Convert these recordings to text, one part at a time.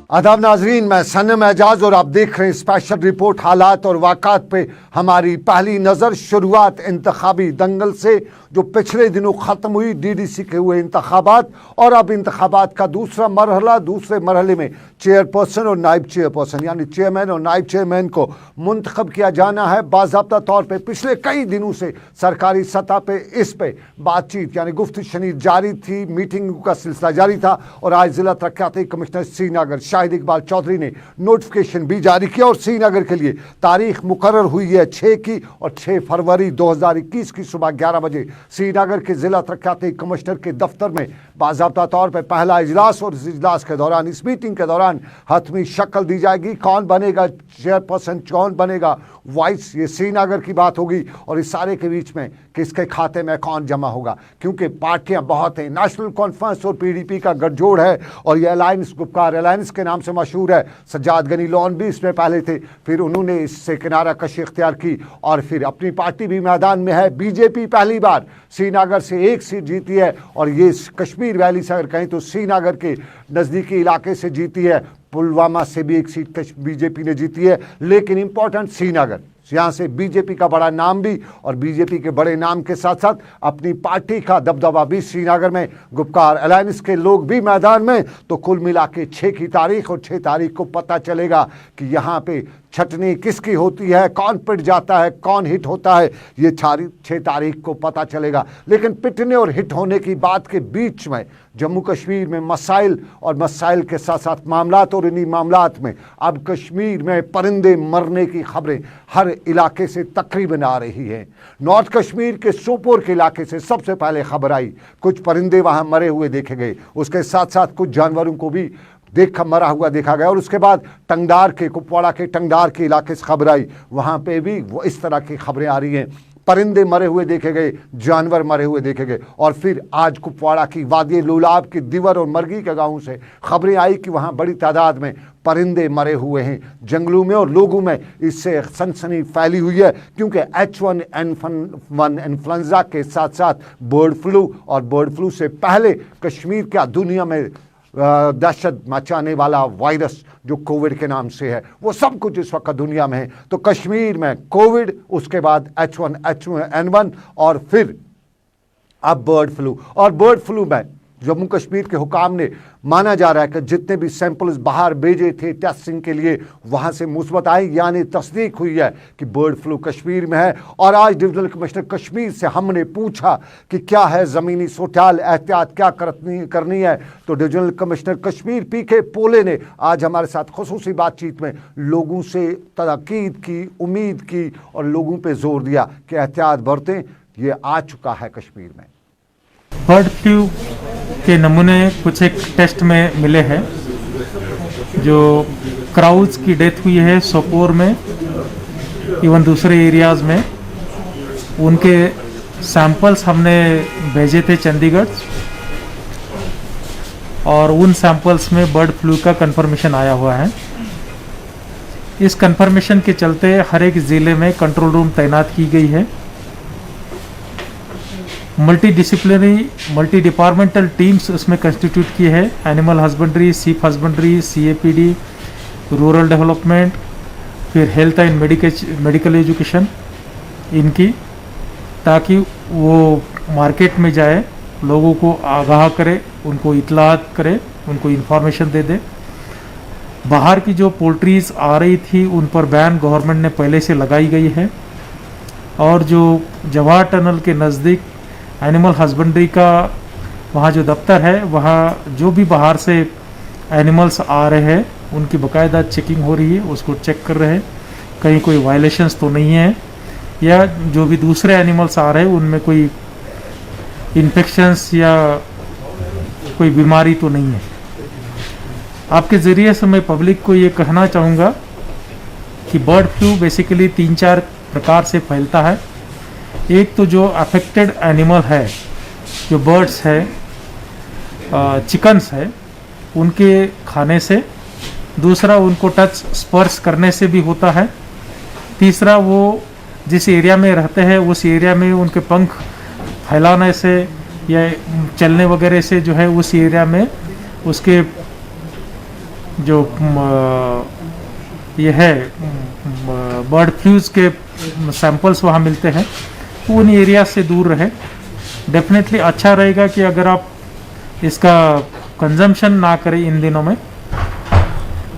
आदाब नाजरीन, मैं सनम एजाज और आप देख रहे हैं स्पेशल रिपोर्ट। हालात और वाक़ात पे हमारी पहली नज़र। शुरुआत इंतखाबी दंगल से जो पिछले दिनों ख़त्म हुई, डीडीसी के हुए इंतखाबात, और अब इंतखाबात का दूसरा मरहला। दूसरे मरहले में चेयरपर्सन और नायब चेयरपर्सन यानी चेयरमैन और नायब चेयरमैन को मुंतखब किया जाना है। बाज़ाब्ता तौर पर पिछले कई दिनों से सरकारी सतह पे इस पे बातचीत यानी गुफ्त शनीद जारी थी, मीटिंग का सिलसिला जारी था। और आज ज़िला तरक्याती कमिश्नर श्रीनगर शाहिद इकबाल चौधरी ने नोटिफिकेशन भी जारी किया और श्रीनगर के लिए तारीख मुकर्रर हुई है 6 की, और 6 फरवरी 2021 की सुबह 11 बजे श्रीनगर के ज़िला तरक्याती कमिश्नर के दफ्तर में बाज़ाब्ता तौर पर पहला इजलास। और इस इजलास के दौरान, इस मीटिंग के दौरान हतमी शक्ल दी जाएगी। कौन बनेगा चेयरपर्सन, कौन बनेगा वाइस, ये श्रीनगर की बात होगी। और इस सारे के बीच में किसके खाते में कौन जमा होगा, क्योंकि पार्टियां बहुत हैं। नेशनल कॉन्फ्रेंस और पीडीपी का गठजोड़ है और ये अलायंस गुपकार अलायंस के नाम से मशहूर है। सज्जाद गनी लॉन भी इसमें पहले थे, फिर उन्होंने इससे किनारा कशी इख्तियार की और फिर अपनी पार्टी भी मैदान में है। बीजेपी पहली बार श्रीनगर से 1 सीट जीती है और ये कश्मीर वैली से अगर कहें तो श्रीनगर के नज़दीकी इलाके से जीती है। पुलवामा से भी 1 सीट बीजेपी ने जीती है, लेकिन इंपॉर्टेंट श्रीनगर, यहाँ से बीजेपी का बड़ा नाम भी, और बीजेपी के बड़े नाम के साथ साथ अपनी पार्टी का दबदबा भी श्रीनगर में। गुपकार अलायंस के लोग भी मैदान में। तो कुल मिला के 6 की तारीख, और 6 तारीख को पता चलेगा कि यहाँ पे छटनी किसकी होती है, कौन पिट जाता है, कौन हिट होता है। ये 6 तारीख को पता चलेगा। लेकिन पिटने और हिट होने की बात के बीच में जम्मू कश्मीर में मसाइल, और मसाइल के साथ साथ मामलात, और इन्हीं मामलात में अब कश्मीर में परिंदे मरने की खबरें हर इलाके से तकरीबन आ रही हैं। नॉर्थ कश्मीर के सोपोर के इलाके से सबसे पहले खबर आई, कुछ परिंदे वहाँ मरे हुए देखे गए। उसके साथ साथ कुछ जानवरों को भी मरा हुआ देखा गया। और उसके बाद टंगदार के, कुपवाड़ा के टंगदार के इलाके से खबर आई, वहाँ पे भी वो इस तरह की खबरें आ रही हैं। परिंदे मरे हुए देखे गए, जानवर मरे हुए देखे गए। और फिर आज कुपवाड़ा की वादी लुलाब के दिवर और मरगी के गाँव से खबरें आई कि वहाँ बड़ी तादाद में परिंदे मरे हुए हैं जंगलों में, और लोगों में इससे सनसनी फैली हुई है। क्योंकि H1N1 इन्फ्लुएंजा के साथ साथ बर्ड फ्लू, और बर्ड फ्लू से पहले कश्मीर क्या दुनिया में दहशत मचाने वाला वायरस जो कोविड के नाम से है, वो सब कुछ इस वक्त दुनिया में है। तो कश्मीर में कोविड, उसके बाद H1N1, और फिर अब बर्ड फ्लू। और बर्ड फ्लू में जम्मू कश्मीर के हुकाम ने माना जा रहा है कि जितने भी सैंपल्स बाहर भेजे थे टेस्टिंग के लिए, वहाँ से मुस्बत आए, यानी तस्दीक हुई है कि बर्ड फ्लू कश्मीर में है। और आज डिविजनल कमिश्नर कश्मीर से हमने पूछा कि क्या है ज़मीनी सूरत-ए-हाल, एहतियात क्या करनी है। तो डिविजनल कमिश्नर कश्मीर PK पोले ने आज हमारे साथ खुसूसी बातचीत में लोगों से ताकीद की, उम्मीद की, और लोगों पर जोर दिया कि एहतियात बरतें। ये आ चुका है कश्मीर में। बर्ड फ्लू के नमूने कुछ एक टेस्ट में मिले हैं। जो क्राउज की डेथ हुई है सोपोर में, इवन दूसरे एरियाज़ में, उनके सैंपल्स हमने भेजे थे चंडीगढ़, और उन सैंपल्स में बर्ड फ्लू का कंफर्मेशन आया हुआ है। इस कंफर्मेशन के चलते हर एक ज़िले में कंट्रोल रूम तैनात की गई है। Multi disciplinary, multi departmental teams उसमें कंस्टिट्यूट की है। एनिमल हस्बेंड्री, सीप हस्बेंड्री, CAPD, रूरल डेवलपमेंट, फिर हेल्थ एंड मेडिकल एजुकेशन इनकी, ताकि वो मार्केट में जाए, लोगों को आगाह करे, उनको इत्तलात करे, उनको इन्फॉर्मेशन दे दे। बाहर की जो पोल्ट्रीज़ आ रही थी उन पर बैन गवर्नमेंट ने पहले से लगाई गई है। और जो जवाहर टनल के नज़दीक एनिमल हस्बेंड्री का वहाँ जो दफ्तर है, वहाँ जो भी बाहर से एनिमल्स आ रहे हैं उनकी बाकायदा चेकिंग हो रही है, उसको चेक कर रहे हैं कहीं कोई वायलेशंस तो नहीं है, या जो भी दूसरे एनिमल्स आ रहे हैं उनमें कोई इन्फेक्शंस या कोई बीमारी तो नहीं है। आपके ज़रिए से मैं पब्लिक को ये कहना चाहूँगा कि बर्ड फ्लू बेसिकली 3-4 प्रकार से फैलता है। एक तो जो अफेक्टेड एनिमल है, जो बर्ड्स है, चिकन्स है, उनके खाने से। दूसरा उनको टच स्पर्श करने से भी होता है। तीसरा वो जिस एरिया में रहते हैं उस एरिया में उनके पंख फैलाने से या चलने वगैरह से जो है उस एरिया में उसके जो ये है बर्ड फ्लूज के सैंपल्स वहाँ मिलते हैं, वो उन एरिया से दूर रहे। डेफिनेटली अच्छा रहेगा कि अगर आप इसका कंजम्पशन ना करें इन दिनों में।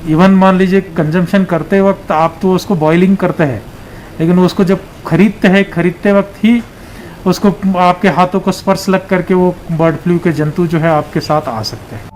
इवन मान लीजिए कंजम्पशन करते वक्त आप तो उसको बॉइलिंग करते हैं, लेकिन उसको जब खरीदते वक्त ही उसको आपके हाथों को स्पर्श लग करके वो बर्ड फ्लू के जंतु जो है आपके साथ आ सकते हैं।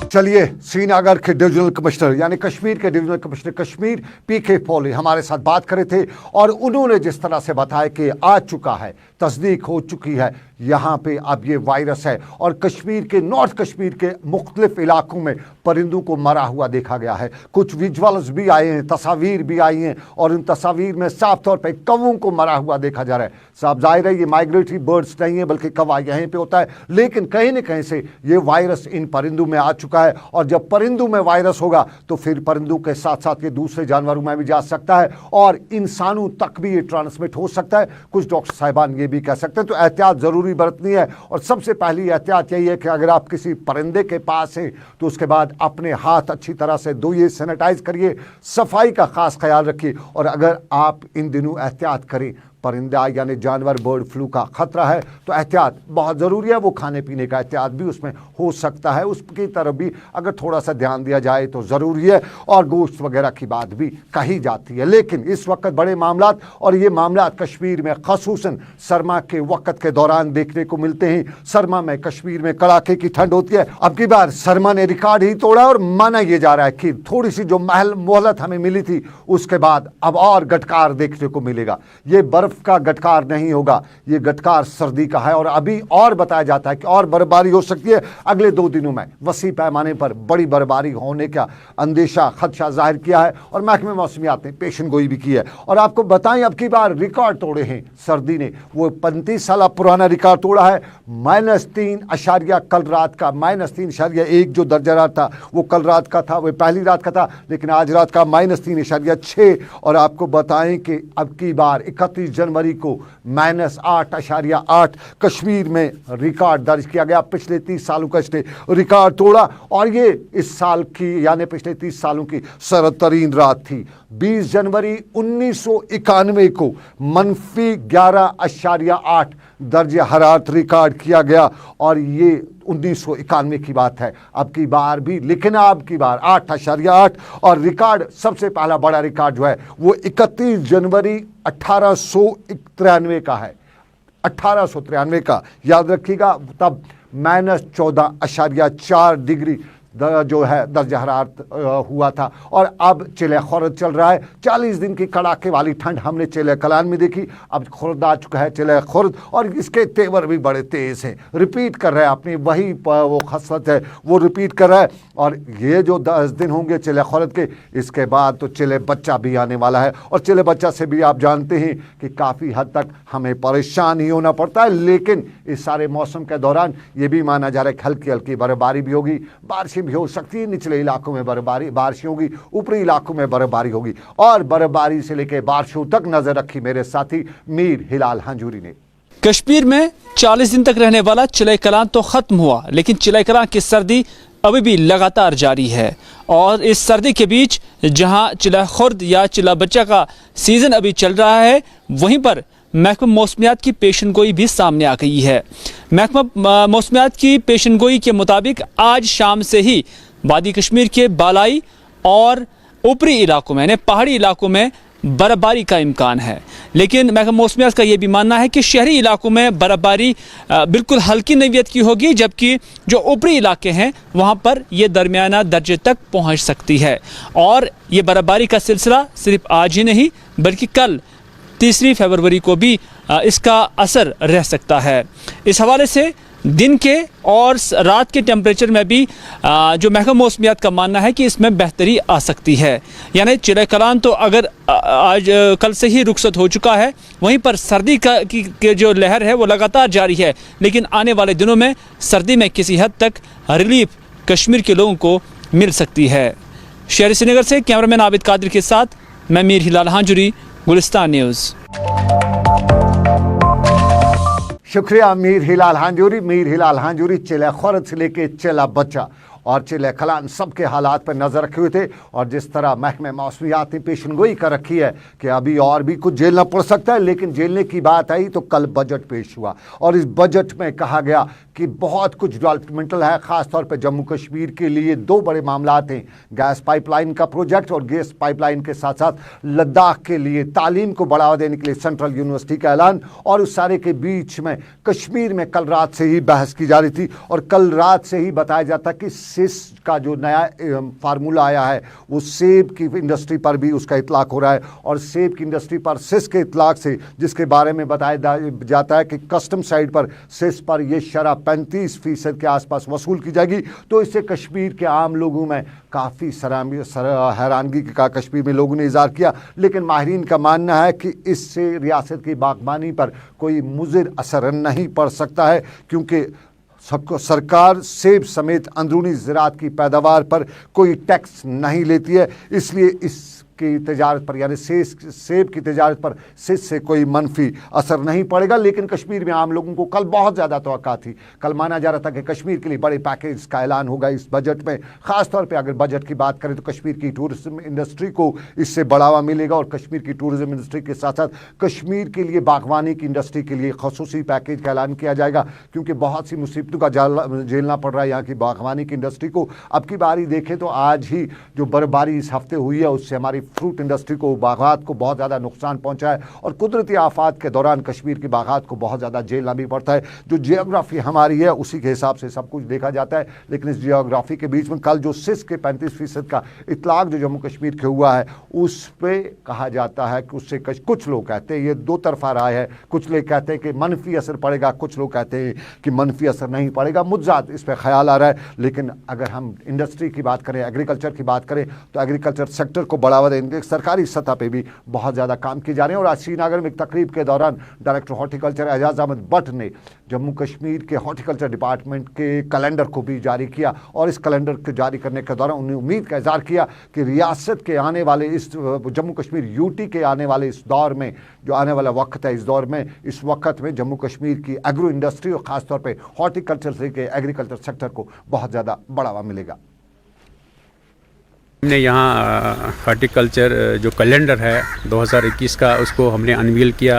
चलिए, श्रीनगर के डिविजनल कमिश्नर यानी कश्मीर के डिविजनल कमिश्नर कश्मीर पीके पॉली हमारे साथ बात कर रहे थे और उन्होंने जिस तरह से बताया कि आ चुका है, तस्दीक हो चुकी है, यहाँ पे अब ये वायरस है और कश्मीर के नॉर्थ कश्मीर के मुख्तलिफ इलाकों में परिंदों को मरा हुआ देखा गया है। कुछ विजुअल्स भी आए हैं, तस्वीर भी आई हैं और उन तस्वीर में साफ तौर पे कौवों को मरा हुआ देखा जा रहा है। साफ जाहिर है ये माइग्रेटरी बर्ड्स नहीं है बल्कि कौवा यहीं पे होता है, लेकिन कहीं न कहीं से ये वायरस इन परिंदों में आ चुका है और जब परिंदों में वायरस होगा तो फिर परिंदों के साथ साथ ये दूसरे जानवरों में भी जा सकता है और इंसानों तक भी ये ट्रांसमिट हो सकता है। कुछ डॉक्टर साहिबान ये भी कह सकते हैं, तो एहतियात ज़रूरी बरतनी है और सबसे पहली एहतियात यही है कि अगर आप किसी परिंदे के पास हैं तो उसके बाद अपने हाथ अच्छी तरह से धोइए, सैनिटाइज करिए, सफाई का खास ख्याल रखिए और अगर आप इन दिनों एहतियात करें, परिंदा यानी जानवर बर्ड फ्लू का खतरा है तो एहतियात बहुत ज़रूरी है। वो खाने पीने का एहतियात भी उसमें हो सकता है, उसकी तरफ भी अगर थोड़ा सा ध्यान दिया जाए तो ज़रूरी है और गोश्त वगैरह की बात भी कही जाती है। लेकिन इस वक्त बड़े मामलात और ये मामलात कश्मीर में ख़ुसूसन सरमा के वक्त के दौरान देखने को मिलते हैं। सरमा में कश्मीर में कड़ाके की ठंड होती है। अब की बार सरमा ने रिकॉर्ड ही तोड़ा और माना यह जा रहा है कि थोड़ी सी जो मोहलत हमें मिली थी उसके बाद अब और गटकार देखने को मिलेगा। ये बर्फ का गटकार नहीं होगा, ये गटकार सर्दी का है और अभी और बताया जाता है कि और बर्फबारी हो सकती है। अगले 2 दिनों में वसी पैमाने पर बड़ी बर्फबारी होने का अंदेशा खदशा जाहिर किया है और महकमे मौसमियात ने पेशन गोई भी की है। और आपको बताएं अब की बार रिकॉर्ड तोड़े हैं सर्दी ने, वो 35 साल पुराना रिकॉर्ड तोड़ा है। -3 कल रात का -3.1 जो दर्जा रात था वो कल रात का था, वो पहली रात का था, लेकिन आज रात का -3.6। और आपको बताएं कि अब की बार 31 जनवरी को -8.8 कश्मीर में रिकॉर्ड दर्ज किया गया। पिछले 30 सालों का इसने रिकॉर्ड तोड़ा और ये इस साल की यानी पिछले 30 सालों की सर्दतरीन रात थी। 20 जनवरी 1991 को -11.8 दर्जे हरारत रिकॉर्ड किया गया और ये 1991 की बात है। अब की बार भी, लेकिन अब की बार 8.8 और रिकॉर्ड सबसे पहला बड़ा रिकॉर्ड जो है वो 31 जनवरी 1893 का है। 1893 का याद रखिएगा, तब -14.4 डिग्री जो है दर्जा हरारत हुआ था। और अब चिले खुर्द चल रहा है। 40 दिन की कड़ाके वाली ठंड हमने चिले कलान में देखी, अब खुर्द आ चुका है चिले खुर्द और इसके तेवर भी बड़े तेज़ हैं। रिपीट कर रहा है अपनी वही वो खसलत है वो रिपीट कर रहा है। और ये जो 10 दिन होंगे चिले खुर्द के, इसके बाद तो चिले बच्चा भी आने वाला है और चिले बच्चा से भी आप जानते हैं कि काफ़ी हद तक हमें परेशान ही होना पड़ता है। लेकिन इस सारे मौसम के दौरान ये भी माना जा रहा है कि हल्की हल्की बर्फबारी भी होगी, बारिश भी हो सकती है। निचले इलाकों में बारिश होगी, ऊपरी इलाकों में बर्फबारी होगी और बर्फबारी से लेकर बारिशों तक नजर रखी मेरे साथी मीर हिलाल हांजूरी ने। कश्मीर में 40 दिन तक रहने वाला चिले कलान तो खत्म हुआ, लेकिन चिले कलान की सर्दी अभी भी लगातार जारी है। और इस सर्दी के बीच जहां चिला खुर्द या चिला बच्चा का सीजन अभी चल रहा है, वहीं पर महकमा मौसमियात की पेशनगोई भी सामने आ गई है। महकमा मौसमियात की पेशनगोई के मुताबिक आज शाम से ही वादी कश्मीर के बालाई और ऊपरी इलाकों में यानी पहाड़ी इलाकों में बर्फबारी का इम्कान है। लेकिन महकमा मौसमियात का ये भी मानना है कि शहरी इलाकों में बर्फबारी बिल्कुल हल्की नौइयत की होगी, जबकि जो ऊपरी इलाके हैं वहाँ पर ये दरमियाना दर्जे तक पहुँच सकती है। और ये बर्फबारी का सिलसिला सिर्फ आज ही नहीं बल्कि कल 3 फरवरी को भी इसका असर रह सकता है। इस हवाले से दिन के और रात के टेम्परेचर में भी जो महकमा मौसमियात का मानना है कि इसमें बेहतरी आ सकती है। यानी चिले कलान तो अगर आज कल से ही रुखसत हो चुका है, वहीं पर सर्दी की जो लहर है वो लगातार जारी है। लेकिन आने वाले दिनों में सर्दी में किसी हद तक रिलीफ कश्मीर के लोगों को मिल सकती है। शहर श्रीनगर से कैमरामैन आबिद कादिर के साथ मैं मीर हिलाल हांजूरी, गुलिस्तान न्यूज़। शुक्रिया मीर हिलाल हांजूरी। मीर हिलाल हांजूरी चिला खुर्द से लेके चिला बच्चा और चिले कलान सबके हालात पर नज़र रखे हुए थे। और जिस तरह महकमे मौसमियात ने पेशनगोई कर रखी है कि अभी और भी कुछ झेलना पड़ सकता है, लेकिन झेलने की बात आई तो कल बजट पेश हुआ और इस बजट में कहा गया कि बहुत कुछ डेवलपमेंटल है। ख़ासतौर पर जम्मू कश्मीर के लिए दो बड़े मामलात हैं, गैस पाइपलाइन का प्रोजेक्ट और गैस पाइपलाइन के साथ साथ लद्दाख के लिए तालीम को बढ़ावा देने के लिए सेंट्रल यूनिवर्सिटी का ऐलान। और उस सारे के बीच में कश्मीर में कल रात से ही बहस की जा रही थी और कल रात से ही बताया जाता कि सिस का जो नया फार्मूला आया है वो सेब की इंडस्ट्री पर भी उसका इतलाक हो रहा है और सेब की इंडस्ट्री पर सिस के इतलाक से, जिसके बारे में बताया जाता है कि कस्टम साइड पर सिस पर यह शराब 35% के आसपास वसूल की जाएगी, तो इससे कश्मीर के आम लोगों में काफ़ी हैरानगी का कश्मीर में लोगों ने इज़हार किया। लेकिन माहिरीन का मानना है कि इससे रियासत की बागबानी पर कोई मुज़िर असर नहीं पड़ सकता है, क्योंकि सरकार सेब समेत अंदरूनी ज़राअत की पैदावार पर कोई टैक्स नहीं लेती है, इसलिए इसकी तजारत पर यानी सेब की तजारत पर सिस से कोई मनफी असर नहीं पड़ेगा। लेकिन कश्मीर में आम लोगों को कल बहुत ज़्यादा तवक्का थी। कल माना जा रहा था कि कश्मीर के लिए बड़े पैकेज का ऐलान होगा इस बजट में। ख़ासतौर पे अगर बजट की बात करें तो कश्मीर की टूरिज्म इंडस्ट्री को इससे बढ़ावा मिलेगा और कश्मीर की टूरिज्म इंडस्ट्री के साथ साथ कश्मीर के लिए बागवानी की इंडस्ट्री के लिए खसूसी पैकेज का ऐलान किया जाएगा, क्योंकि बहुत सी मुसीबतों का झेलना पड़ रहा है यहाँ की बागवानी की इंडस्ट्री को। अब की बारी देखें तो आज ही जो बर्फबारी इस हफ्ते हुई है उससे हमारी फ्रूट इंडस्ट्री को, बागात को बहुत ज़्यादा नुकसान पहुंचा है और कुदरती आफात के दौरान कश्मीर की बागात को बहुत ज़्यादा झेलना भी पड़ता है। जो जियोग्राफी हमारी है उसी के हिसाब से सब कुछ देखा जाता है। लेकिन इस जियोग्राफी के बीच में कल जो सिस के 35% का इतलाक जो जम्मू कश्मीर के हुआ है उस पर कहा जाता है कि उससे कुछ लोग कहते हैं, ये दो तरफा राय है, कुछ लोग कहते हैं कि मनफी असर पड़ेगा, कुछ लोग कहते हैं कि मनफी असर नहीं पड़ेगा। मुझात इस पर ख्याल आ रहा है। लेकिन अगर हम इंडस्ट्री की बात करें, एग्रीकल्चर की बात करें तो एग्रीकल्चर सेक्टर को बढ़ावा देने सरकारी सतह पे भी बहुत ज़्यादा काम किए जा रहे हैं। और आज श्रीनगर में एक तकरीब के दौरान डायरेक्टर हॉर्टिकल्चर एजाज अहमद बट ने जम्मू कश्मीर के हॉर्टिकल्चर डिपार्टमेंट के कैलेंडर को भी जारी किया और इस कैलेंडर को जारी करने के दौरान उन्होंने उम्मीद का इज़हार किया कि रियासत के आने वाले इस जम्मू कश्मीर यूटी के आने वाले इस दौर में, जो आने वाला वक्त है, इस दौर में, इस वक्त में जम्मू कश्मीर की एग्रो इंडस्ट्री और ख़ासतौर पर हॉर्टिकल्चर से के एग्रीकल्चर सेक्टर को बहुत ज़्यादा बढ़ावा मिलेगा। हमने यहाँ हॉर्टिकल्चर जो कैलेंडर है 2021 का उसको हमने अनवील किया,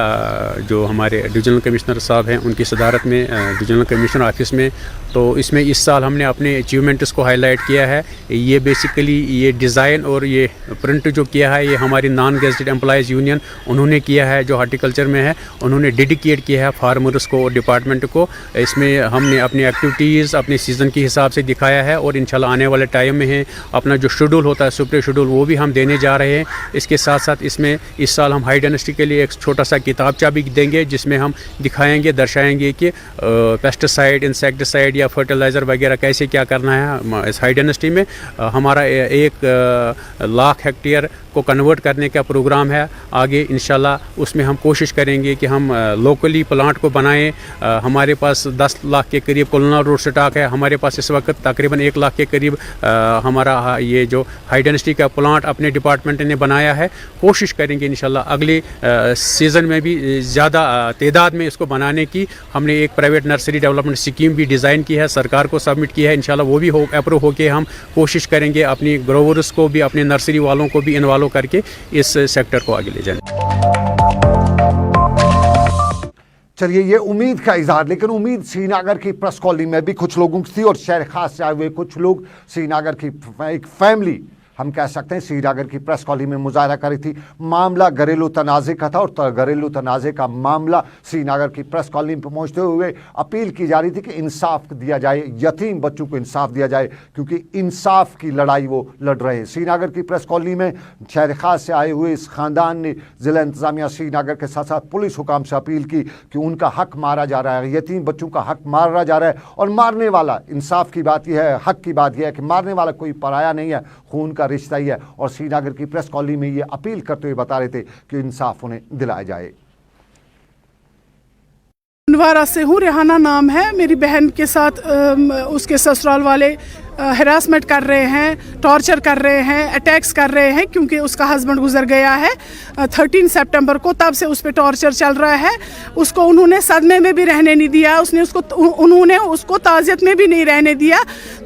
जो हमारे डिविजनल कमिश्नर साहब हैं उनकी सदारत में डिविजनल कमिश्नर ऑफिस में। तो इसमें इस साल हमने अपने अचीवमेंट्स को हाईलाइट किया है। ये बेसिकली ये डिज़ाइन और ये प्रिंट जो किया है ये हमारी नॉन गेजेटेड एम्प्लॉयज़ यूनियन उन्होंने किया है, जो हॉर्टिकल्चर में है। उन्होंने डेडिकेट किया है फार्मर्स को और डिपार्टमेंट को। इसमें हमने अपनी एक्टिविटीज़ अपने सीज़न के हिसाब से दिखाया है और इंशाल्लाह आने वाले टाइम में है अपना जो शेड्यूल होता है सुपर शेड्यूल वो भी हम देने जा रहे हैं। इसके साथ साथ इसमें इस साल हम हाई डेंसिटी के लिए एक छोटा सा किताबचा भी देंगे जिसमें हम दिखाएंगे, दर्शाएंगे कि पेस्टिसाइड, इंसेक्टिसाइड या फर्टिलाइज़र वगैरह कैसे क्या करना है इस हाई डेंसिटी में। हमारा 1 लाख हेक्टेयर को कन्वर्ट करने का प्रोग्राम है आगे इंशाल्लाह। उसमें हम कोशिश करेंगे कि हम लोकली प्लांट को बनाएं। हमारे पास 10 लाख के करीब कोलोनल रोड स्टॉक है। हमारे पास इस वक्त तकरीबन 1 लाख के करीब हमारा ये जो हाई डेंसिटी का प्लांट अपने डिपार्टमेंट ने बनाया है। कोशिश करेंगे इंशाल्लाह अगले सीज़न में भी ज़्यादा तादाद में इसको बनाने की। हमने एक प्राइवेट नर्सरी डेवलपमेंट स्कीम भी डिज़ाइन की है, सरकार को सबमिट की है। इंशाल्लाह वो भी अप्रूव होकर हम कोशिश करेंगे अपनी ग्रोवर्स को भी, अपने नर्सरी वालों को भी इन्वॉल्व करके इस सेक्टर को आगे ले जाएं। चलिए, ये उम्मीद का इजहार, लेकिन उम्मीद श्रीनगर की प्रेस कॉलोनी में भी कुछ लोगों की थी और शहर खास से आए हुए कुछ लोग, श्रीनगर की एक फैमिली हम कह सकते हैं श्रीनगर की प्रेस कॉलोनी में मुजाहरा करी थी। मामला घरेलू तनाज़े का था और घरेलू तनाज़े का मामला श्रीनगर की प्रेस कॉलोनी में पहुंचते हुए अपील की जा रही थी कि इंसाफ दिया जाए, यतीम बच्चों को इंसाफ दिया जाए, क्योंकि इंसाफ की लड़ाई वो लड़ रहे हैं। श्रीनगर की प्रेस कॉलोनी में शहर खास से आए हुए इस ख़ानदान ने ज़िला इंतज़ामिया श्रीनगर के साथ साथ पुलिस हुकाम से अपील की कि उनका हक मारा जा रहा है, यतीम बच्चों का हक मारा जा रहा है। और मारने वाला, इंसाफ की बात यह है, हक की बात यह है कि मारने वाला कोई पराया नहीं है, खून का रिश्ता ही है। और श्रीनगर की प्रेस कॉलोनी में ये अपील करते हुए बता रहे थे कि इंसाफ उन्हें दिलाया जाए। हंदवारा से हूँ, रेहाना नाम है। मेरी बहन के साथ उसके ससुराल वाले हरासमेंट कर रहे हैं, टॉर्चर कर रहे हैं, अटैक्स कर रहे हैं, क्योंकि उसका हस्बैंड गुजर गया है 13 सितंबर को। तब से उस पर टॉर्चर चल रहा है। उसको उन्होंने सदमे में भी रहने नहीं दिया, उन्होंने उसको ताज़ियत में भी नहीं रहने दिया।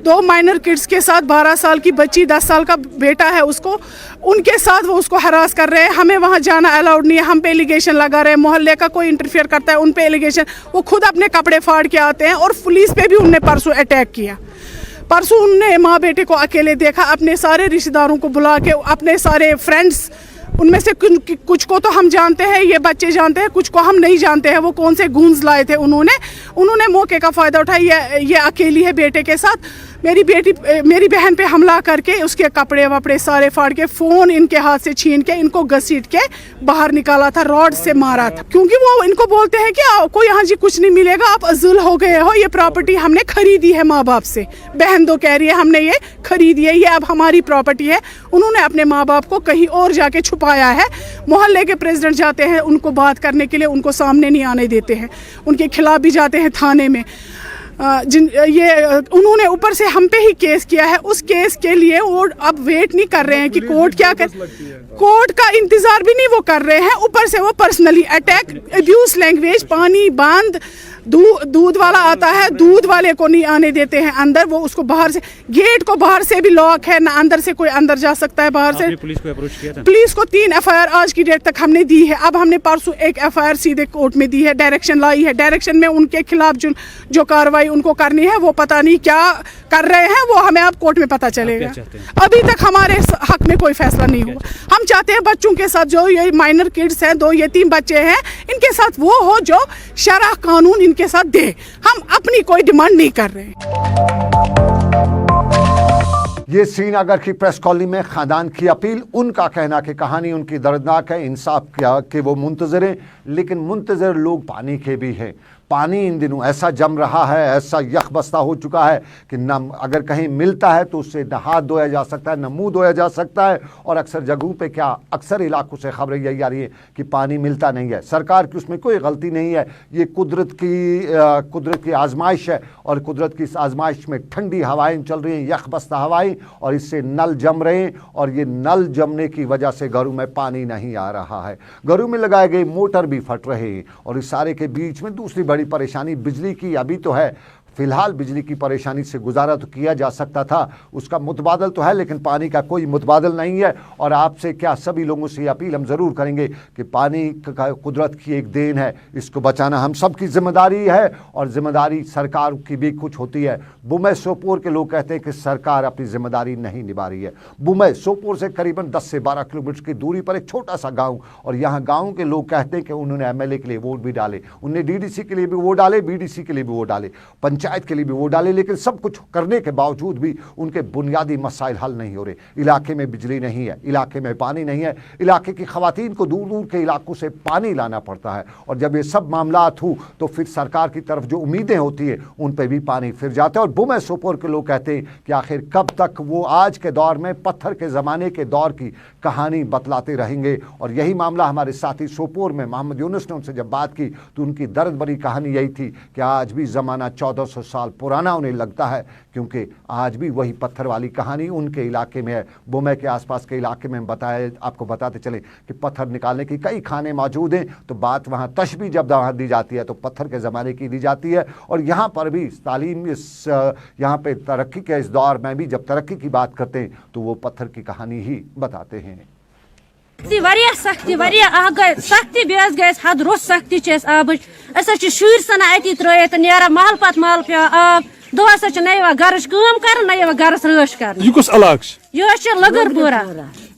2 माइनर किड्स के साथ 12 साल की बच्ची, 10 साल का बेटा है उसको, उनके साथ वो उसको हरास कर रहे हैं। हमें वहाँ जाना अलाउड नहीं है, हम पे एलिगेशन लगा रहे हैं, मोहल्ले का कोई इंटरफेयर करता है उन पे एलिगेशन। वो खुद अपने कपड़े फाड़ के आते हैं। और पुलिस पे भी उनने परसों अटैक किया। परसों उनने माँ बेटे को अकेले देखा, अपने सारे रिश्तेदारों को बुला के, अपने सारे फ्रेंड्स, उनमें से कुछ को तो हम जानते हैं, ये बच्चे जानते हैं, कुछ को हम नहीं जानते हैं वो कौन से गूंज लाए थे उन्होंने मौके का फ़ायदा उठाया। ये अकेली है बेटे के साथ। मेरी बहन पे हमला करके उसके कपड़े वपड़े सारे फाड़ के, फ़ोन इनके हाथ से छीन के, इनको घसीट के बाहर निकाला था, रॉड से मारा था। क्योंकि वो इनको बोलते हैं कि आपको यहाँ जी कुछ नहीं मिलेगा, आप अज़ुल हो गए हो, ये प्रॉपर्टी हमने खरीदी है माँ बाप से। बहन दो कह रही है हमने ये खरीदी है, ये अब हमारी प्रॉपर्टी है। उन्होंने अपने माँ बाप को कहीं और जाके छुपाया है। मोहल्ले के प्रेसिडेंट जाते हैं उनको बात करने के लिए, उनको सामने नहीं आने देते हैं, उनके खिलाफ भी जाते हैं थाने में। उन्होंने ऊपर से हम पे ही केस किया है। उस केस के लिए वो अब वेट नहीं कर रहे हैं कि कोर्ट क्या कर, कोर्ट का इंतजार भी नहीं वो कर रहे हैं। ऊपर से वो पर्सनली अटैक, अब्यूज लैंग्वेज, पानी बंद, दूध वाला आता है, दूध वाले को नहीं आने देते हैं अंदर, वो उसको बाहर से, गेट को बाहर से भी लॉक है, ना अंदर से कोई अंदर जा सकता है बाहर से। पुलिस को अप्रोच किया था? पुलिस को 3 FIR आज की डेट तक हमने दी है। अब हमने परसों 1 FIR सीधे कोर्ट में दी है, डायरेक्शन लाई है। डायरेक्शन में उनके खिलाफ जो कार्रवाई उनको करनी है वो पता नहीं क्या कर रहे हैं, वो हमें अब कोर्ट में पता चलेगा। अभी तक हमारे हक में कोई फैसला नहीं हुआ। हम चाहते हैं बच्चों के साथ, जो ये माइनर किड्स हैं, 2 यतीम बच्चे हैं, इनके साथ वो हो जो शरह कानून इनके साथ दे। हम अपनी कोई डिमांड नहीं कर रहे। ये श्रीनगर की प्रेस कॉलोनी में खानदान की अपील। उनका कहना कि कहानी उनकी दर्दनाक है, इंसाफ क्या कि वो मुंतजर हैं, लेकिन मुंतजर लोग पानी के भी हैं। पानी इन दिनों ऐसा जम रहा है, ऐसा यखबस्ता हो चुका है कि न अगर कहीं मिलता है तो उससे न हाथ धोया जा सकता है, न मुंह धोया जा सकता है। और अक्सर जगहों पे, क्या अक्सर इलाकों से खबरें यही आ रही है कि पानी मिलता नहीं है। सरकार की उसमें कोई गलती नहीं है, ये कुदरत की आजमाइश है। और कुदरत की इस आजमाइश में ठंडी हवाएं चल रही हैं, यखबस्ता हवाएं, और इससे नल जम रहे हैं। और ये नल जमने की वजह से घरों में पानी नहीं आ रहा है, घरों में लगाए गए मोटर भी फट रहे हैं। और इस सारे के बीच में दूसरी बड़ी परेशानी बिजली की अभी तो है। फिलहाल बिजली की परेशानी से गुजारा तो किया जा सकता था, उसका मुतबादल तो है, लेकिन पानी का कोई मुतबादल नहीं है। और आपसे क्या, सभी लोगों से अपील हम ज़रूर करेंगे कि पानी का कुदरत की एक देन है, इसको बचाना हम सब की जिम्मेदारी है। और जिम्मेदारी सरकार की भी कुछ होती है। बुमै सोपोर के लोग कहते हैं कि सरकार अपनी जिम्मेदारी नहीं निभा रही है। बुमै सोपोर से करीबन 10 से 12 किलोमीटर की दूरी पर एक छोटा सा गाँव, और यहाँ गाँव के लोग कहते हैं कि उन्होंने MLA के लिए वोट भी डाले, उन्होंने DDC के लिए भी वोट डाले, BDC के लिए भी वोट डाले, पंचायत के लिए भी वोट डाले, लेकिन सब कुछ करने के बावजूद भी उनके बुनियादी मसाइल हल नहीं हो रहे। इलाके में बिजली नहीं है, इलाके में पानी नहीं है, इलाके की खवातीन को दूर दूर के इलाकों से पानी लाना पड़ता है। और जब ये सब मामलात हो तो फिर सरकार की तरफ जो उम्मीदें होती है उन पर भी पानी फिर जाता है। और बुमै सोपोर के लोग कहते हैं कि आखिर कब तक वो आज के दौर में पत्थर के ज़माने के दौर की कहानी बतलाते रहेंगे। और यही मामला हमारे साथी सोपोर में मोहम्मद यूनुस ने उनसे जब बात की तो उनकी दर्द भरी कहानी यही थी कि आज भी ज़माना 1400 साल पुराना उन्हें लगता है, क्योंकि आज भी वही पत्थर वाली कहानी उनके इलाके में है। बुमै के आसपास के इलाके में आपको बताते चले कि पत्थर निकालने की कई खाने मौजूद हैं। तो बात वहाँ तशबीह जब वहाँ दी जाती है तो पत्थर के ज़माने की दी जाती है। और यहाँ पर भी तालीम, यहाँ पे तरक्की के इस दौर में भी जब तरक्की की बात करते हैं तो वो पत्थर की कहानी ही बताते हैं। सख्ती सख्ती गए हद रोज सख्ती आब शुर सना अति त्रित ना महल पत महल पे आब दह ना गरच कम कर ना गरस रश कर। यह लगरपुरा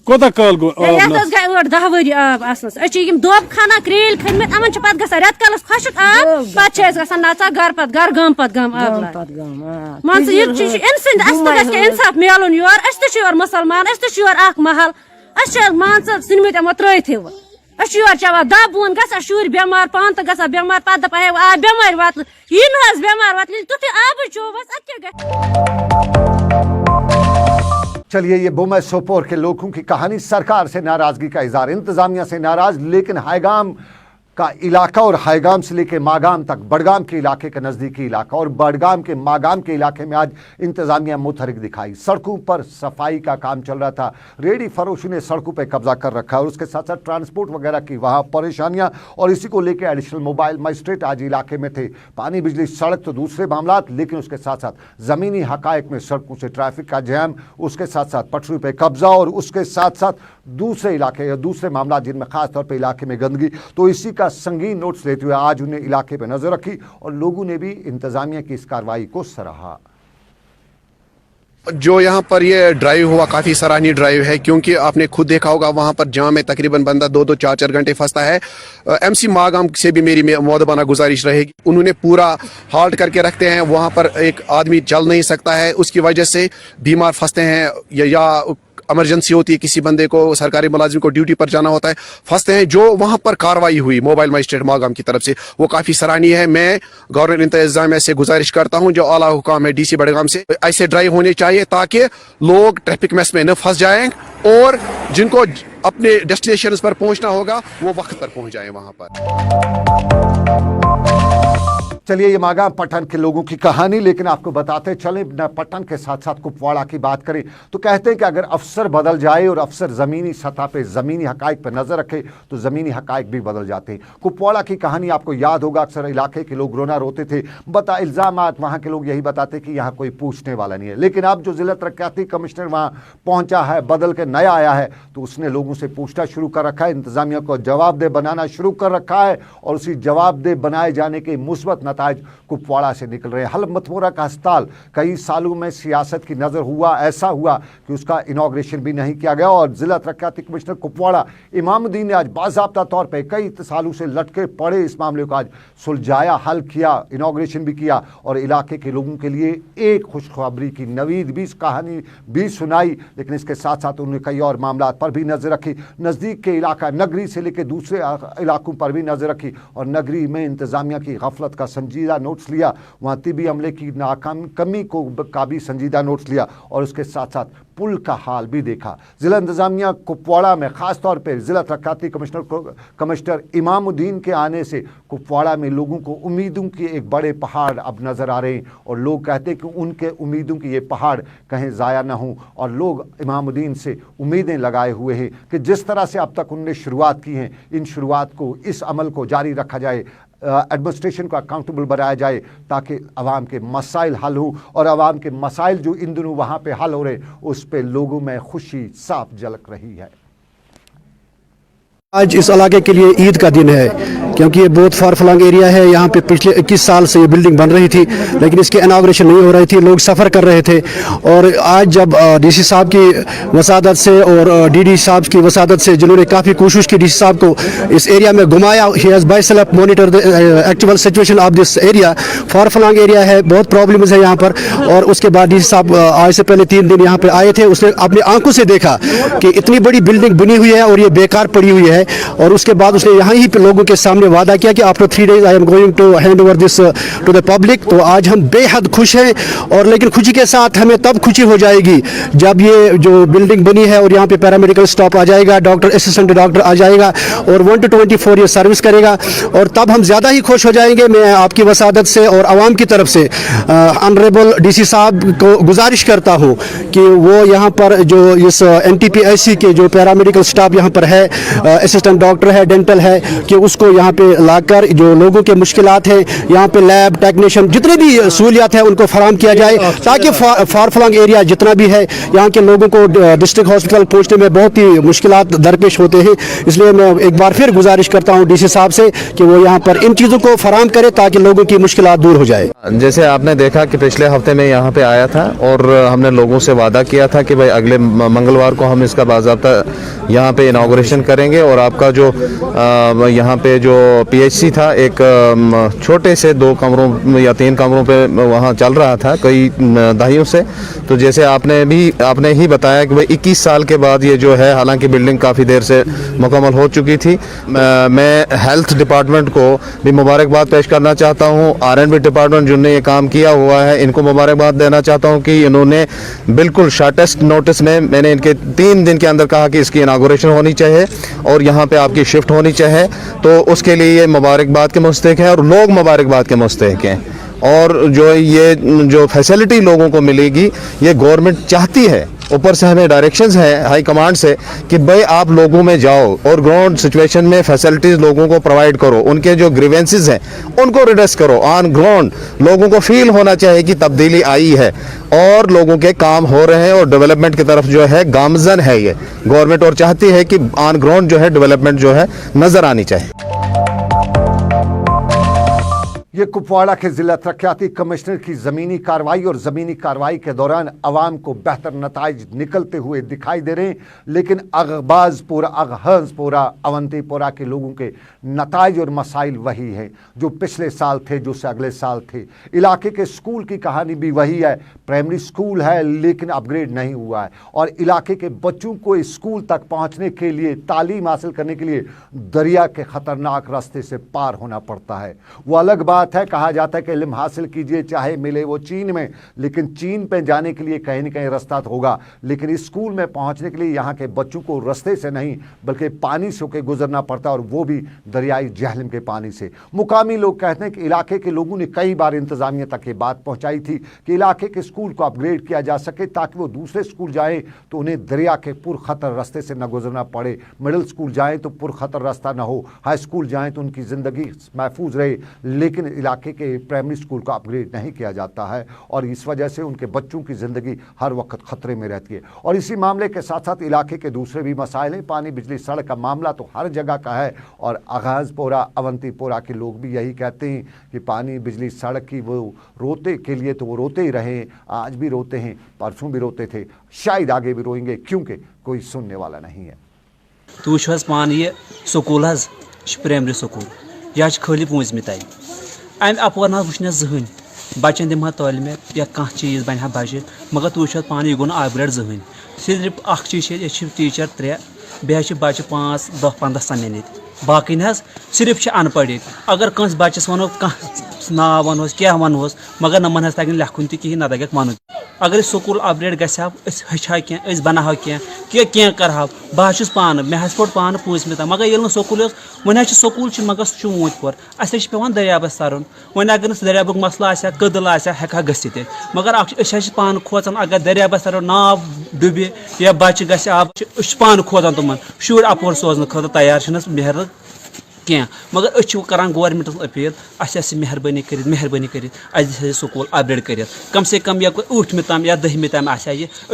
कोता काल गो गए 8-10 वरी आब आसन दोब खाना क्रेल खनमित अमन पे ग रेत कलस खुशक आब पे नचा गर पत गर गम पत गम आब मान इंसाफ मिलन योर मुसलमान योर महल मान सिनमित यमो त्रित योर चवान दब बून ग शुर बेमार पान तो ग बेमार पे दप आ बेमार वात यह बेमार वात तुथ आब चो चलिए, ये बुमै सोपोर के लोगों की कहानी। सरकार से नाराजगी का इजहार, इंतजामिया से नाराज, लेकिन हायगाम का इलाका और हाईगाम से लेकर मागाम तक बडगाम के इलाके का नज़दीकी इलाका और बडगाम के मागाम के इलाके में आज इंतजामिया मुतहरिक दिखाई। सड़कों पर सफाई का काम चल रहा था, रेडी फरोशी ने सड़कों पर कब्जा कर रखा और उसके साथ साथ ट्रांसपोर्ट वगैरह की वहाँ परेशानियाँ और इसी को लेकर एडिशनल मोबाइल मजिस्ट्रेट आज इलाके में थे। पानी बिजली सड़क तो दूसरे मामला, लेकिन उसके साथ साथ ज़मीनी हकायक में सड़कों से ट्रैफिक का जैम, उसके साथ साथ पटरी पर कब्जा और उसके साथ साथ दूसरे इलाके या दूसरे मामला जिनमें खास तौर पर इलाके में गंदगी, तो इसी का संगीन नोट्स लेते हुए आज उन्हें इलाके पर नजर रखी और लोगों ने भी इंतजामिया की इस कार्रवाई को सराहा। जो यहाँ पर ये ड्राइव हुआ काफ़ी सराहनीय ड्राइव है, क्योंकि आपने खुद देखा होगा वहाँ पर जाम में तकरीबन बंदा 2-2, 4-4 घंटे फंसता है। MC मागाम से भी मेरी मौदबाना गुजारिश रहेगी, उन्होंने पूरा हाल्ट करके रखते हैं। वहाँ पर एक आदमी चल नहीं सकता है, उसकी वजह से बीमार फंसते हैं या इमरजेंसी होती है, किसी बंदे को, सरकारी मुलाजिम को ड्यूटी पर जाना होता है, फंसते हैं। जो वहाँ पर कार्रवाई हुई मोबाइल मजिस्ट्रेट मागाम की तरफ से वो काफ़ी सराहनीय है। मैं गवर्नमेंट इंतजामिया से गुजारिश करता हूँ, जो आला हुकाम है DC बडगाम से, ऐसे ड्राइव होने चाहिए ताकि लोग ट्रैफिक मैस में न फंस जाएं और जिनको अपने डेस्टिनेशन पर पहुँचना होगा वो वक्त पर पहुँच जाएं वहाँ पर। चलिए, ये मागाम पट्टन के लोगों की कहानी, लेकिन आपको बताते चलें न पट्टन के साथ साथ कुपवाड़ा की बात करें तो कहते हैं कि अगर अफसर बदल जाए और अफसर ज़मीनी सतह पे ज़मीनी हकाइक पर नज़र रखे तो ज़मीनी हकाइक भी बदल जाते हैं। कुपवाड़ा की कहानी आपको याद होगा, अक्सर इलाके के लोग रोना रोते थे, इल्ज़ामात वहाँ के लोग यही बताते कि यहाँ कोई पूछने वाला नहीं है। लेकिन अब जो ज़िला तरक्याती कमिश्नर वहाँ पहुँचा है, बदल के नया आया है, तो उसने लोगों से पूछना शुरू कर रखा है, इंतज़ामिया को जवाबदेह बनाना शुरू कर रखा है और उसी जवाबदेह बनाए जाने के मुस्बत नताइज कुपवाड़ा से निकल रहे हैं। हल्ब मतमूरा का अस्पताल कई सालों में सियासत की नज़र हुआ, ऐसा हुआ कि उसका इनॉग्रेशन भी नहीं किया गया और ज़िला तरक्याती कमिश्नर कुपवाड़ा इमामुद्दीन ने आज बाज़ाब्ता तौर पर कई सालों से लटके पड़े इस मामले को आज सुलझाया, हल किया, इनॉग्रेशन भी किया और इलाके के लोगों के लिए एक खुशखबरी की नवीद भी कहानी भी सुनाई। लेकिन इसके साथ साथ उन्होंने कई और मामला पर भी नज़र रखी, नज़दीक के इलाका नगरी से लेकर दूसरे इलाकों पर भी नज़र रखी और नगरी में इंतज़ामिया की गफलत का संजीदा नोट्स लिया, वहाँ तिबी अमले की कमी का भी संजीदा नोट्स लिया और उसके साथ साथ पुल का हाल भी देखा। ज़िला इंतज़ामिया कुपवाड़ा में ख़ास तौर पर ज़िला तरक्याती कमिश्नर इमामुद्दीन के आने से कुपवाड़ा में लोगों को उम्मीदों के एक बड़े पहाड़ अब नज़र आ रहे हैं और लोग कहते हैं कि उनके उम्मीदों की ये पहाड़ कहीं ज़ाया ना हो और लोग इमामुद्दीन से उम्मीदें लगाए हुए हैं कि जिस तरह से अब तक उन्होंने शुरुआत की हैं, इन शुरुआत को, इस अमल को जारी रखा जाए, एडमिनिस्ट्रेशन को अकाउंटेबल बनाया जाए ताकि आवाम के मसाइल हल हो और आवाम के मसाइल जो इन दिनों वहाँ पे हल हो रहे उस पे लोगों में खुशी साफ झलक रही है। आज इस इलाके के लिए ईद का दिन है, क्योंकि ये बहुत फार फ्लंग एरिया है। यहाँ पे पिछले 21 साल से ये बिल्डिंग बन रही थी, लेकिन इसकी इनॉग्रेशन नहीं हो रही थी, लोग सफ़र कर रहे थे। और आज जब DC साहब की वसादत से और DD साहब की वसादत से, जिन्होंने काफ़ी कोशिश की DC साहब को इस एरिया में घुमाया, he has by self monitor the actual situation of this area. Far flung area है, बहुत प्रॉब्लम्स है यहाँ पर। और उसके बाद DC साहब आज से पहले 3 दिन यहाँ पर आए थे, उसने अपनी आंखों से देखा कि इतनी बड़ी बिल्डिंग बनी हुई है और ये बेकार पड़ी हुई है। और उसके बाद उसने यहाँ ही पे लोगों के सामने वादा किया कि after 3 days I am going to hand over this to the public. तो आज हम बेहद खुश हैं और लेकिन खुशी के साथ हमें तब खुशी हो जाएगी जब ये जो बिल्डिंग बनी है और यहाँ पे पैरामेडिकल स्टाफ आ जाएगा, डॉक्टर, असिस्टेंट डॉक्टर आ जाएगा और 1 to 24 ये सर्विस करेगा और तब हम ज़्यादा ही खुश हो जाएंगे। मैं आपकी वसादत से और आवाम की तरफ से ऑनरेबल DC साहब को गुजारिश करता हूँ कि वो यहाँ पर जो इस NTPIC के जो पैरामेडिकल स्टाफ यहाँ पर है, असिस्टेंट डॉक्टर है, डेंटल है, कि उसको यहाँ पे लाकर जो लोगों के मुश्किलात हैं, यहाँ पे लैब टेक्नीशियन जितने भी सहूलियात है उनको फराहम किया जाए ताकि फार फ्लंग एरिया जितना भी है यहाँ के लोगों को डिस्ट्रिक्ट हॉस्पिटल पहुँचने में बहुत ही मुश्किलात दरपेश होते हैं। इसलिए मैं एक बार फिर गुजारिश करता हूँ DC साहब से कि वो यहाँ पर इन चीज़ों को फराहम करे ताकि लोगों की मुश्किलात दूर हो जाए। जैसे आपने देखा कि पिछले हफ्ते में यहाँ पे आया था और हमने लोगों से वादा किया था कि भाई अगले मंगलवार को हम इसका बाज़ाब्ता यहाँ पे इनॉग्रेशन करेंगे और आपका जो यहाँ पे जो PHC था, एक छोटे से 2 कमरों या 3 कमरों पे वहाँ चल रहा था कई दहाइयों से। तो जैसे आपने ही बताया कि भाई 21 साल के बाद ये जो है, हालांकि बिल्डिंग काफ़ी देर से मुकम्मल हो चुकी थी। मैं हेल्थ डिपार्टमेंट को भी मुबारकबाद पेश करना चाहता हूँ, R&B डिपार्टमेंट जिन्होंने ये काम किया हुआ है इनको मुबारकबाद देना चाहता हूँ कि इन्होंने बिल्कुल शॉर्टेस्ट नोटिस में, मैंने इनके 3 दिन के अंदर कहा कि इसकी इनॉग्रेशन होनी चाहिए और यहाँ पे आपकी शिफ्ट होनी चाहिए। तो उसके लिए ये मुबारकबाद के मुस्तहिक हैं और लोग मुबारकबाद के मुस्तहिक हैं। और जो ये जो फैसिलिटी लोगों को मिलेगी ये गवर्नमेंट चाहती है, ऊपर से हमें डायरेक्शंस है हाई कमांड से कि भाई आप लोगों में जाओ और ग्राउंड सिचुएशन में फैसिलिटीज़ लोगों को प्रोवाइड करो, उनके जो ग्रीवेंसेस हैं उनको रिड्रेस करो। ऑन ग्राउंड लोगों को फील होना चाहिए कि तब्दीली आई है और लोगों के काम हो रहे हैं और डेवलपमेंट की तरफ जो है गामजन है ये गवर्नमेंट, और चाहती है कि ऑन ग्राउंड जो है डेवलपमेंट जो है नज़र आनी चाहिए। ये कुपवाड़ा के जिला तरक्याती कमिश्नर की ज़मीनी कार्रवाई और ज़मीनी कार्रवाई के दौरान अवाम को बेहतर नताइज निकलते हुए दिखाई दे रहे हैं, लेकिन अगबाजपुरा, अगहज़पुरा, अवंतीपुरा के लोगों के नताइज और मसाइल वही हैं जो पिछले साल थे, जो से अगले साल थे। इलाके के स्कूल की कहानी भी वही है, प्राइमरी स्कूल है लेकिन अपग्रेड नहीं हुआ है और इलाके के बच्चों को स्कूल तक पहुँचने के लिए, तालीम हासिल करने के लिए दरिया के ख़तरनाक रास्ते से पार होना पड़ता है। वो अलग बात है, कहा जाता है कि इल्म हासिल कीजिए चाहे मिले वो चीन में, लेकिन चीन पे जाने के लिए कहीं न कहीं रास्ता तो होगा, लेकिन इस स्कूल में पहुंचने के लिए यहाँ के बच्चों को रास्ते से नहीं बल्कि पानी से होकर गुजरना पड़ता है और वो भी दरियाई जहलम के पानी से। मुकामी लोग कहते हैं कि इलाके के लोगों ने कई बार इंतजामिया तक ये बात पहुँचाई थी कि इलाके के स्कूल को अपग्रेड किया जा सके ताकि वो दूसरे स्कूल जाएँ तो उन्हें दरिया के पुरखतर रास्ते से न गुजरना पड़े, मिडिल स्कूल जाएँ तो पुरखतर रास्ता न हो, हाई स्कूल जाएँ तो उनकी ज़िंदगी महफूज रहे, लेकिन इलाके के प्राइमरी स्कूल को अपग्रेड नहीं किया जाता है और इस वजह से उनके बच्चों की ज़िंदगी हर वक्त ख़तरे में रहती है। और इसी मामले के साथ साथ इलाके के दूसरे भी मसाइल हैं। पानी, बिजली, सड़क का मामला तो हर जगह का है और अगहज़पुरा, अवंतीपुरा के लोग भी यही कहते हैं कि पानी, बिजली, सड़क की वो रोते के लिए तो वो रोते ही रहे, आज भी रोते हैं, परसों भी रोते थे, शायद आगे भी रोएंगे क्योंकि कोई सुनने वाला नहीं है। तो पान ये स्कूल प्राइमरी स्कूल यह खाली पूंजमी तय अम अपर ना वुन जहन बचन दिमा तालीम या कह चीज़ बन बचे, मगर तु पान यह गो अपग्रेड जहन। सिर्फ अख चीज टीचर 3 बे बच्चे 5, 10, 15 समेन बाकी न सिर्फ अनपढ़। अगर कंस बच्चस वनो कह नाव वनोस क्या वनोस मगर नमन तगन लेखुन तह न तक वन। अगर स्कूल अपग्रेड गहा हेचा क्या बना क्या करहा बह पान मे पोट पान पूजम तक, मगर ये स्कूल वन स्कूल मगर सह ऊँट पोर अस पे दरियाबस तरन। वन अगर दरियाबुक मसला कदल हेका गि, मगर पान खोचान अगर दरियाबस तरो नाव डुबि या बच्चे गब पान खोचान तुम शुर अपोर सोजन खतर तैयार मेहर क्या, मगर करान गवर्नमेंट अपील अस मेहरबानी कर स्कूल अपग्रेड कर, कम से कम या 8वीं तम या 10वीं तम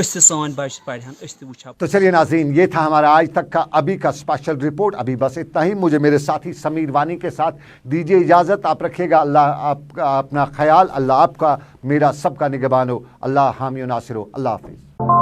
सान बच्चे पढ़ान वो। तो चलिए नाज़रीन, ये था हमारा आज तक का अभी का स्पेशल रिपोर्ट। अभी बस इतना ही। मुझे मेरे साथी समीर वानी के साथ दीजिए इजाज़त। आप रखिएगा अल्लाह आपका अपना ख्याल, अल्लाह आपका मेरा सबका निगहबान हो, अल्लाह हामी नासिर हो। अल्लाह हाफिज़।